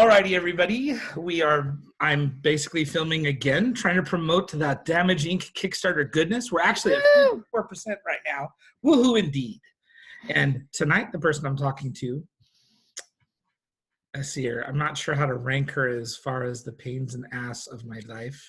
Alrighty, everybody. I'm basically filming again, trying to promote that Damage Inc. Kickstarter goodness. We're actually at 4% right now. Woohoo, indeed. And tonight, the person I'm talking to, I see her. I'm not sure how to rank her as far as the pains and ass of my life.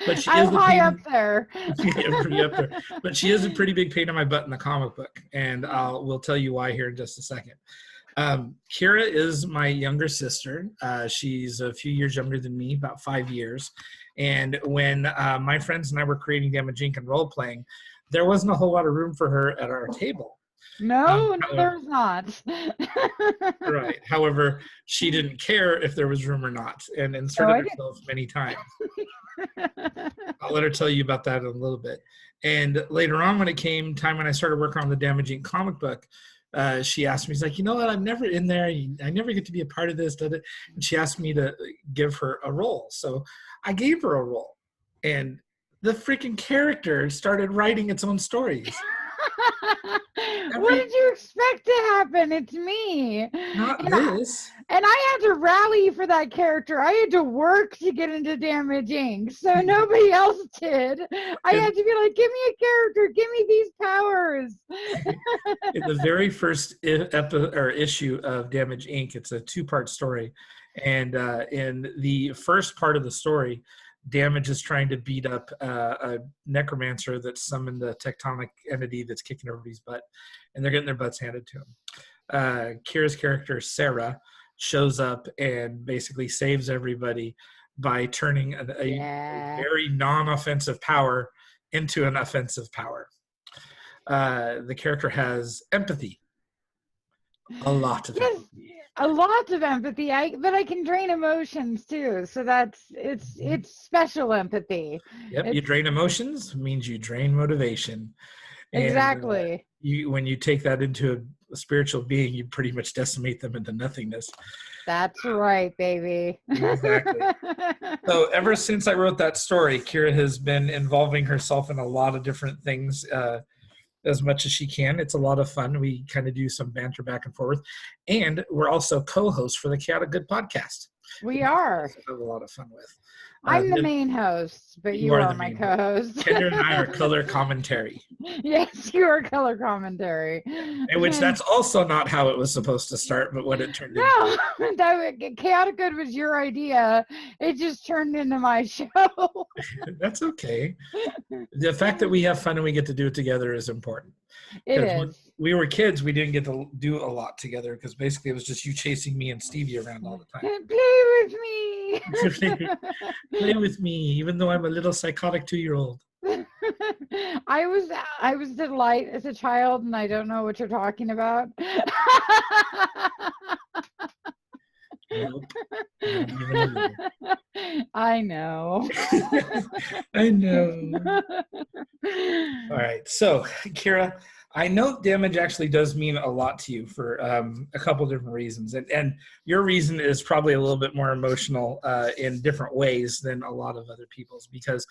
But she is high up there. Pretty up there. But she is a pretty big pain in my butt in the comic book, and we'll tell you why here in just a second. Kira is my younger sister. She's a few years younger than me, about 5 years. And when my friends and I were creating Damage Inc. and role-playing, there wasn't a whole lot of room for her at our table. No, there's not. Right. However, she didn't care if there was room or not, and inserted herself many times. I'll let her tell you about that in a little bit. And later on, when it came time when I started working on the Damage Inc. comic book, she asked me, she's like, you know what, I'm never in there. I never get to be a part of this. And she asked me to give her a role. So I gave her a role. And the freaking character started writing its own stories. What did you expect to happen? It's me. Not this. And I had to rally for that character. I had to work to get into Damage Inc. So nobody else did. I had to be like, give me a character. Give me these powers. In the very first issue of Damage Inc., it's a 2-part story. And in the first part of the story, Damage is trying to beat up a necromancer that summoned the tectonic entity that's kicking everybody's butt, and they're getting their butts handed to him. Kira's character, Sarah, shows up and basically saves everybody by turning a very non-offensive power into an offensive power. The character has empathy. A lot of empathy. A lot of empathy, but I can drain emotions too. So it's special empathy. Yep, you drain emotions means you drain motivation. Exactly. And, when you take that into a spiritual being, you pretty much decimate them into nothingness. That's right, baby. Exactly. So ever since I wrote that story, Kira has been involving herself in a lot of different things. As much as she can. It's a lot of fun. We kind of do some banter back and forth. And we're also co-hosts for the Chaotic Good podcast. We are. Have a lot of fun with. I'm the main host, but you are my co-host. Kendra and I are color commentary. Yes, you are color commentary. In which that's also not how it was supposed to start, but what it turned into. No, Chaotic Good was your idea. It just turned into my show. That's okay. The fact that we have fun and we get to do it together is important. It is. When we were kids, we didn't get to do a lot together because basically it was just you chasing me and Stevie around all the time. Play with me. Play with me, even though I'm a little psychotic 2-year-old. I was delight as a child, and I don't know what you're talking about. Nope. I know. I know. All right. So, Kira, I know Damage actually does mean a lot to you for a couple different reasons. And your reason is probably a little bit more emotional in different ways than a lot of other people's, because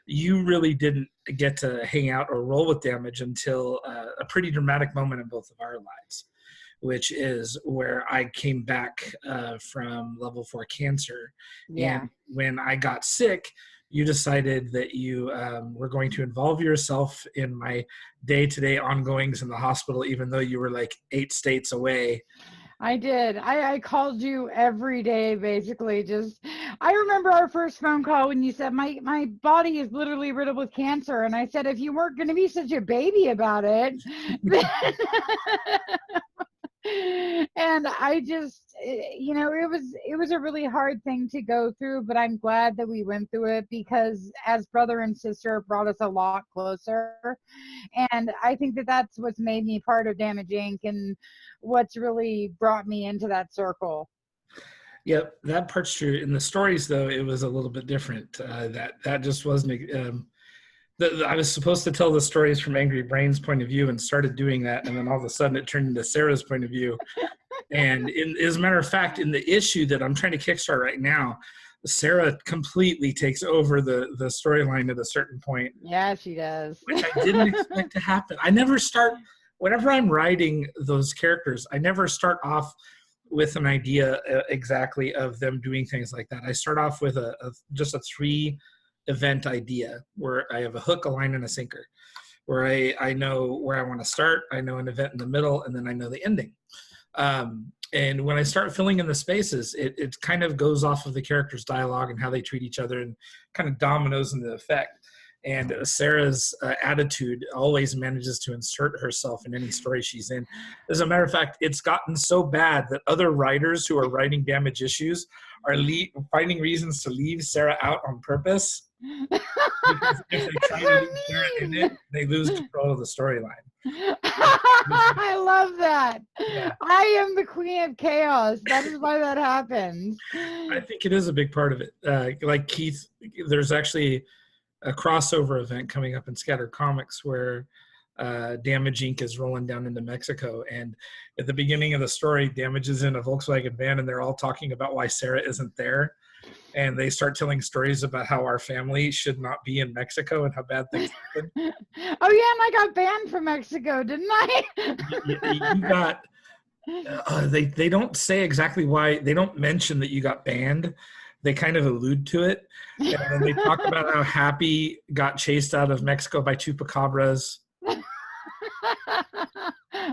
you really didn't get to hang out or roll with Damage until a pretty dramatic moment in both of our lives, which is where I came back from level 4 cancer. Yeah. And when I got sick, you decided that you were going to involve yourself in my day-to-day ongoings in the hospital, even though you were like 8 states away. I did. I called you every day, basically. I remember our first phone call when you said, my body is literally riddled with cancer. And I said, if you weren't going to be such a baby about it. And I just, it was a really hard thing to go through, but I'm glad that we went through it, because as brother and sister, it brought us a lot closer. And I think that that's what's made me part of Damage Inc. and what's really brought me into that circle. Yep, that part's true. In the stories, though, it was a little bit different. That just wasn't. I was supposed to tell the stories from Angry Brain's point of view and started doing that, and then all of a sudden it turned into Sarah's point of view. And as a matter of fact, in the issue that I'm trying to kickstart right now, Sarah completely takes over the storyline at a certain point. Yeah, she does. Which I didn't expect to happen. Whenever I'm writing those characters, I never start off with an idea exactly of them doing things like that. I start off with just a 3 event idea where I have a hook, a line, and a sinker, where I know where I want to start, I know an event in the middle, and then I know the ending. And when I start filling in the spaces, it kind of goes off of the characters' dialogue and how they treat each other, and kind of dominoes in the effect. And Sarah's attitude always manages to insert herself in any story she's in. As a matter of fact, it's gotten so bad that other writers who are writing damage issues are finding reasons to leave Sarah out on purpose, because if they try to leave Sarah in it, they lose control of the storyline. I love that. Yeah. I am the queen of chaos. That is why that happens. I think it is a big part of it. Like Keith, there's actually a crossover event coming up in Scattered Comics where Damage Inc. is rolling down into Mexico. And at the beginning of the story, Damage is in a Volkswagen van, and they're all talking about why Sarah isn't there. And they start telling stories about how our family should not be in Mexico and how bad things happen. Oh, yeah, and I got banned from Mexico, didn't I? You got... they don't say exactly why. They don't mention that you got banned. They kind of allude to it, and then they talk about how Happy got chased out of Mexico by chupacabras.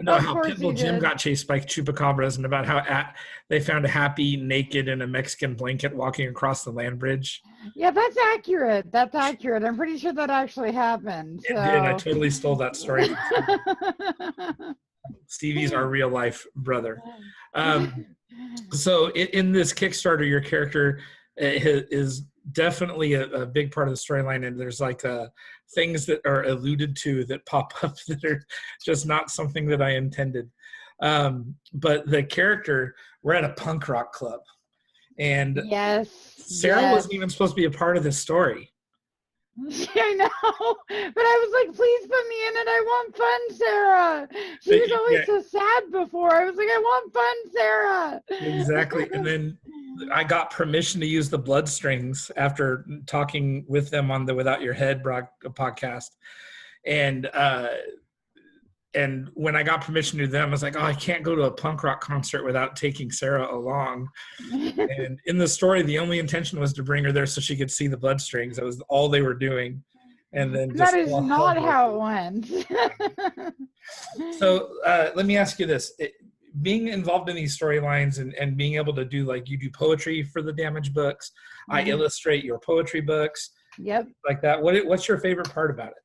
No, how Pitbull Jim got chased by chupacabras, and about how they found Happy naked in a Mexican blanket walking across the land bridge. Yeah, that's accurate. That's accurate. I'm pretty sure that actually happened. It did. I totally stole that story from Stevie's our real life brother. So in this Kickstarter, your character is definitely a big part of the storyline, and there's like things that are alluded to that pop up that are just not something that I intended. But the character, we're at a punk rock club, and yes, Sarah wasn't even supposed to be a part of this story. I know, but I was like, please put me in it. I want fun, Sarah. She was always so sad before. I was like, I want fun, Sarah. Exactly. And then I got permission to use the bloodstrings after talking with them on the Without Your Head podcast. And when I got permission to do them, I was like, oh, I can't go to a punk rock concert without taking Sarah along. And in the story, the only intention was to bring her there so she could see the bloodstrings. That was all they were doing. And then that is not how it went. So let me ask you this. Being involved in these storylines and being able to do, like, you do poetry for the Damage books. I illustrate your poetry books. Yep. Like that. What's your favorite part about it?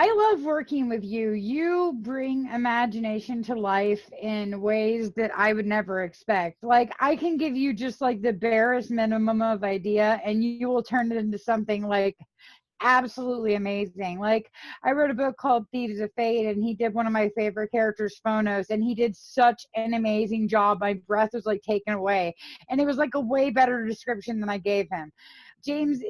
I love working with you. You bring imagination to life in ways that I would never expect. Like, I can give you just like the barest minimum of idea, and you will turn it into something like absolutely amazing. Like, I wrote a book called Thieves of Fate, and he did one of my favorite characters, Phonos, and he did such an amazing job. My breath was like taken away, and it was like a way better description than I gave him. James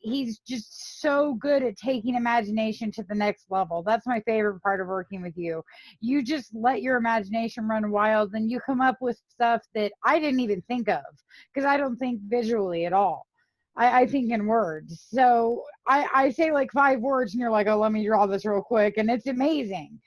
he's just so good at taking imagination to the next level. That's my favorite part of working with you. You just let your imagination run wild, and you come up with stuff that I didn't even think of, because I don't think visually at all. I think in words. So I say like 5 words, and you're like, oh, let me draw this real quick. And it's amazing.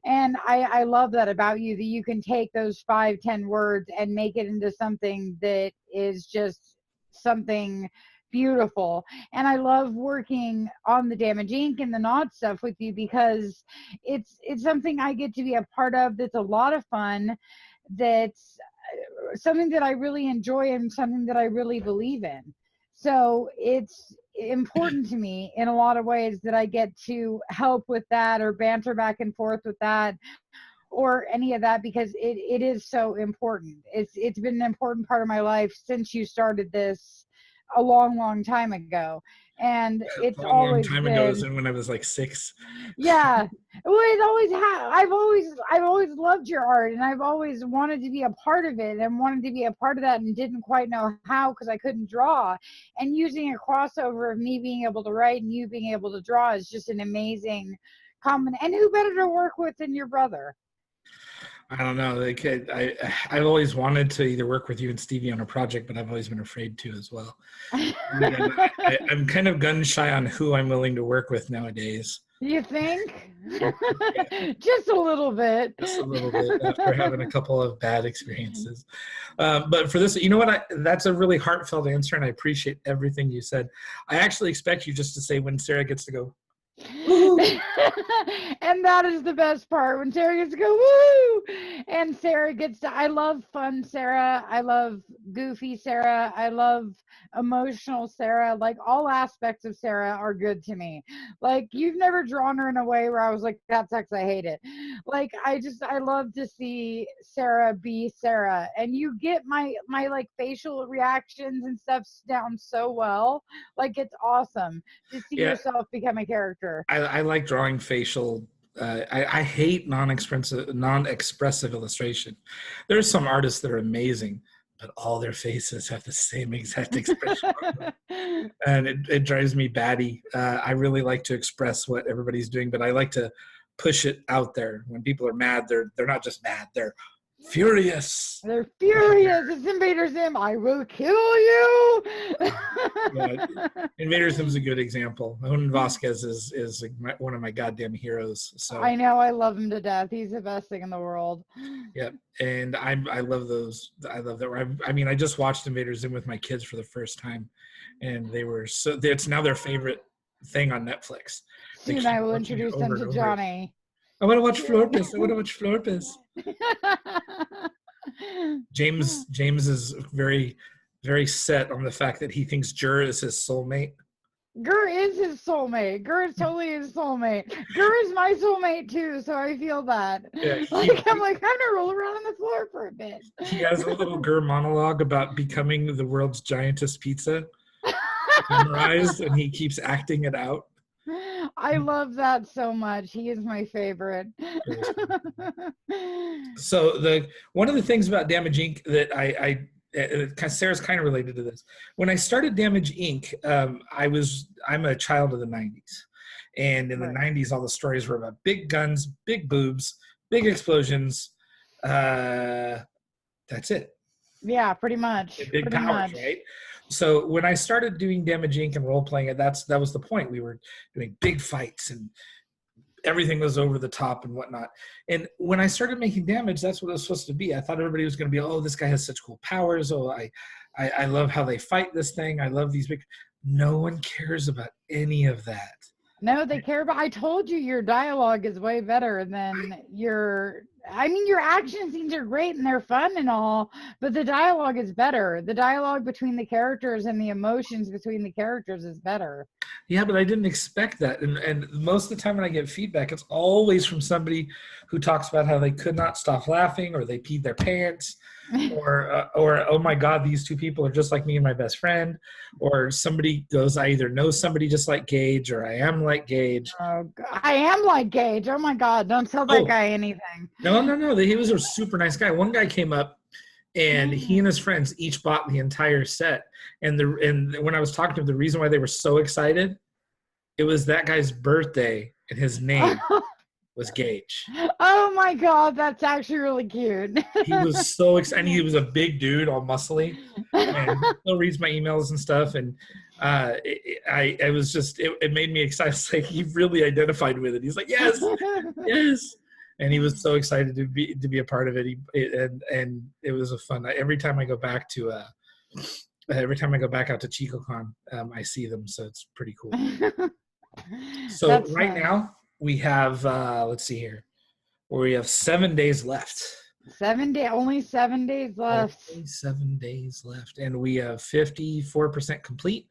And I love that about you, that you can take those 5-10 words and make it into something that is just something beautiful. And I love working on the Damage Inc. and the Knot stuff with you, because it's something I get to be a part of that's a lot of fun, that's something that I really enjoy and something that I really believe in. So it's important to me in a lot of ways that I get to help with that, or banter back and forth with that, or any of that, because it is so important. It's been an important part of my life since you started this a long time ago. And it's always long time ago is when I was like 6. Yeah. Well, it always I've always loved your art, and I've always wanted to be a part of it, and wanted to be a part of that, and didn't quite know how, because I couldn't draw. And using a crossover of me being able to write and you being able to draw is just an amazing combination. And who better to work with than your brother? I don't know. Like, I've always wanted to either work with you and Stevie on a project, but I've always been afraid to as well. And I'm kind of gun shy on who I'm willing to work with nowadays. You think? Just a little bit. Just a little bit after having a couple of bad experiences. But for this, you know what? That's a really heartfelt answer, and I appreciate everything you said. I actually expect you just to say when Sarah gets to go, woo! And that is the best part, when Sarah gets to go woo, and Sarah gets to, I love fun Sarah, I love goofy Sarah, I love emotional Sarah. Like, all aspects of Sarah are good to me. Like, you've never drawn her in a way where I was like, that sucks, I hate it. Like, I love to see Sarah be Sarah, and you get my like facial reactions and stuff down so well. Like, it's awesome to see yourself become a character. I like drawing facial. I hate non-expressive illustration. There's some artists that are amazing, but all their faces have the same exact expression on them. And it drives me batty. I really like to express what everybody's doing, but I like to push it out there. When people are mad, they're not just mad, they're furious. They're furious. It's Invader Zim. I will kill you. Yeah, Invader Zim's a good example. Juan Vasquez is one of my goddamn heroes. So I know, I love him to death. He's the best thing in the world. Yeah, and I love those. I love that. I mean, I just watched Invader Zim with my kids for the first time, and they were so. It's now their favorite thing on Netflix. Soon I will introduce them to Johnny. I want to watch Florpus. I want to watch Florpus. James is very, very set on the fact that he thinks Jur is his soulmate. Gur is his soulmate. Gur is totally his soulmate. Gur is my soulmate too, so I feel that. Yeah, I'm gonna roll around on the floor for a bit. He has a little Gur monologue about becoming the world's giantest pizza memorized, and he keeps acting it out. I love that so much. He is my favorite. So one of the things about Damage Inc. that Sarah's kind of related to this. When I started Damage Inc., I'm a child of the 90s. And in the 90s, all the stories were about big guns, big boobs, big explosions. That's it. Yeah, pretty much. Big powers, right? So when I started doing Damage Inc. and role-playing it, that was the point. We were doing big fights and everything was over the top and whatnot. And when I started making Damage, that's what it was supposed to be. I thought everybody was going to be, oh, this guy has such cool powers. Oh, I love how they fight this thing. I love these big. No one cares about any of that. No, they care about. I told you your dialogue is way better than your. I mean, your action scenes are great and they're fun and all, but the dialogue is better. The dialogue between the characters and the emotions between the characters is better. Yeah, but I didn't expect that. And most of the time when I get feedback, it's always from somebody who talks about how they could not stop laughing, or they peed their pants, or oh my God, these two people are just like me and my best friend, or somebody goes, I either know somebody just like Gage, or I am like Gage. Oh, I am like Gage. Oh my God, don't tell that guy anything. No. He was a super nice guy. One guy came up, and he and his friends each bought the entire set. And when I was talking to him, the reason why they were so excited, it was that guy's birthday, and his name was Gage. Oh my God, that's actually really cute. He was so excited. And he was a big dude, all muscly, and he still reads my emails and stuff. And it made me excited. It's like he really identified with it. He's like, yes, yes. And he was so excited to be a part of it. And it was a fun. Every time I go back out to ChicoCon, I see them, so it's pretty cool. So that's right fun. Now we have let's see here, where we have 7 days left. Only 7 days left. Only 7 days left, and we have 54% complete.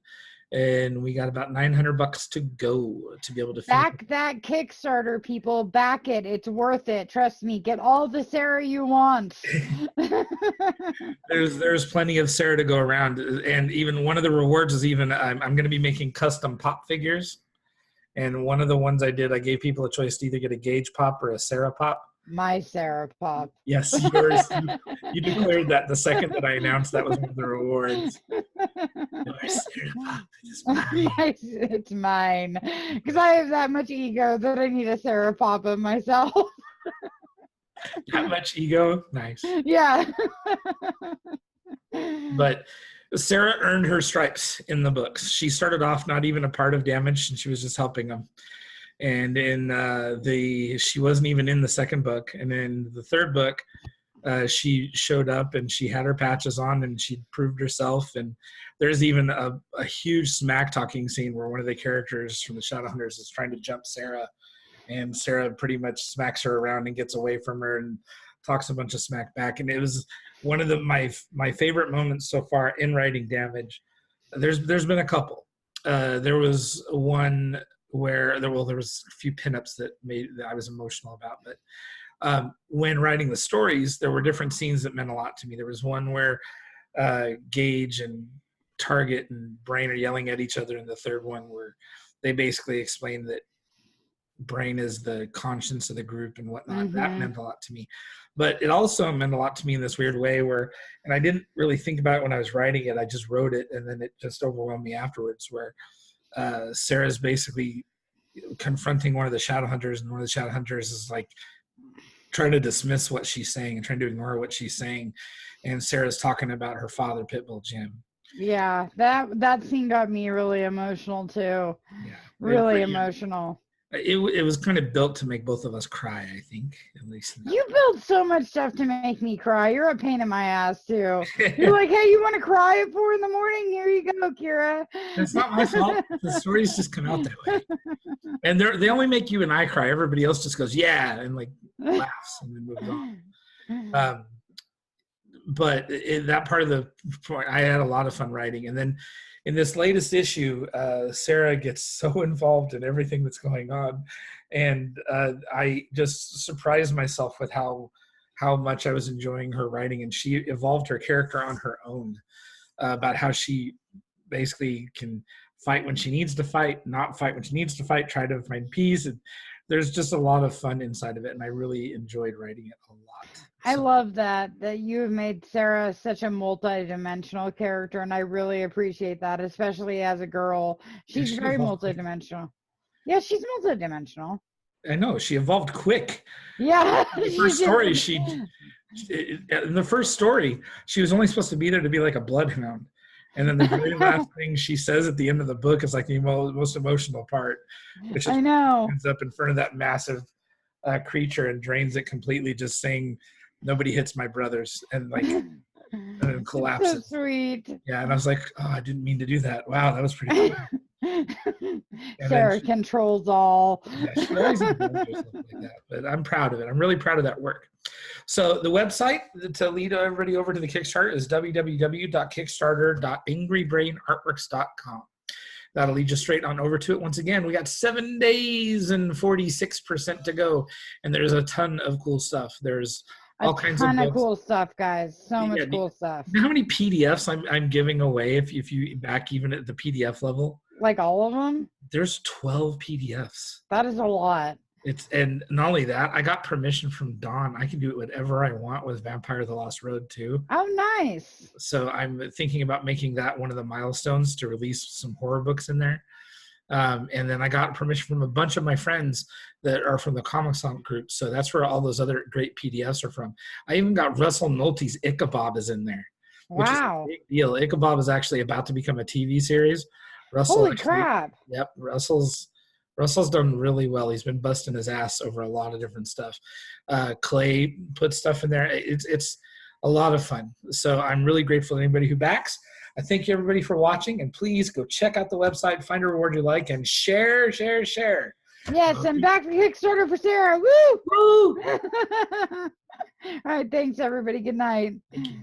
And we got about $900 to go to be able to back that Kickstarter, people. Back it. It's worth it. Trust me. Get all the Sarah you want. There's plenty of Sarah to go around, and even one of the rewards is even I'm going to be making custom pop figures. And one of the ones I did, I gave people a choice to either get a Gage pop or a Sarah pop. My Sarah pop. Yes, yours. You declared that the second that I announced that was one of the rewards. Your Sarah pop is mine. It's mine. Because I have that much ego that I need a Sarah pop of myself. That much ego, nice. Yeah. But Sarah earned her stripes in the books. She started off not even a part of Damage, and she was just helping them. And in she wasn't even in the second book. And in the third book, she showed up and she had her patches on and she proved herself. And there's even a huge smack talking scene where one of the characters from the Shadowhunters is trying to jump Sarah, and Sarah pretty much smacks her around and gets away from her and talks a bunch of smack back. And it was one of my favorite moments so far in writing Damage. There's been a couple. There was one where there was a few pinups that I was emotional about, but when writing the stories, there were different scenes that meant a lot to me. There was one where Gage and Target and Brain are yelling at each other in the third one, where they basically explained that Brain is the conscience of the group and whatnot. Mm-hmm. That meant a lot to me. But it also meant a lot to me in this weird way where, and I didn't really think about it when I was writing it, I just wrote it and then it just overwhelmed me afterwards, where Sarah's basically confronting one of the Shadowhunters, and one of the Shadowhunters is like trying to dismiss what she's saying and trying to ignore what she's saying. And Sarah's talking about her father, Pitbull Jim. Yeah, that scene got me really emotional too. Yeah, really emotional. It was kind of built to make both of us cry, I think, at least. You build so much stuff to make me cry. You're a pain in my ass too. You're like, hey, you want to cry at 4 a.m? Here you go, Kira. That's not my fault. The stories just come out that way. And they only make you and I cry. Everybody else just goes, yeah, and like laughs and then moves on. But that part of the point, I had a lot of fun writing. And then in this latest issue, Sarah gets so involved in everything that's going on. And I just surprised myself with how much I was enjoying her writing. And she evolved her character on her own, about how she basically can fight when she needs to fight, not fight when she needs to fight, try to find peace. And there's just a lot of fun inside of it. And I really enjoyed writing it a lot. I love that you have made Sarah such a multi-dimensional character, and I really appreciate that, especially as a girl. She's very multi-dimensional. Yeah, she's multi-dimensional. I know, she evolved quick. Yeah. In the first story, in the first story, she was only supposed to be there to be like a bloodhound. And then the very last thing she says at the end of the book is like the most emotional part, which is I know. ends up in front of that massive creature and drains it completely, just saying, "Nobody hits my brothers," and like, and then collapses. So sweet. Yeah, and I was like, "Oh, I didn't mean to do that. Wow, that was pretty cool." Sarah controls all. Yeah, she always does stuff like that, but I'm proud of it. I'm really proud of that work. So the website to lead everybody over to the Kickstarter is www.kickstarter.angrybrainartworks.com. That'll lead you straight on over to it. Once again, we got 7 days and 46% to go, and there's a ton of cool stuff. There's all kinds of cool stuff, guys. So much cool stuff. You know how many PDFs I'm giving away if you back even at the PDF level? Like all of them? There's 12 PDFs. That is a lot. And not only that, I got permission from Dawn. I can do it whatever I want with Vampire: The Lost Road too. Oh, nice. So I'm thinking about making that one of the milestones to release some horror books in there. And then I got permission from a bunch of my friends that are from the Comic Song group. So that's where all those other great PDFs are from. I even got Russell Nolte's Ichabod is in there. Which is a big deal. Ichabod is actually about to become a TV series. Holy crap. Yep. Russell's done really well. He's been busting his ass over a lot of different stuff. Clay put stuff in there. It's a lot of fun. So I'm really grateful to anybody who backs. I thank you, everybody, for watching. And please go check out the website, find a reward you like, and share. Yes, and back to Kickstarter for Sarah. Woo! Woo! All right, thanks, everybody. Good night. Thank you.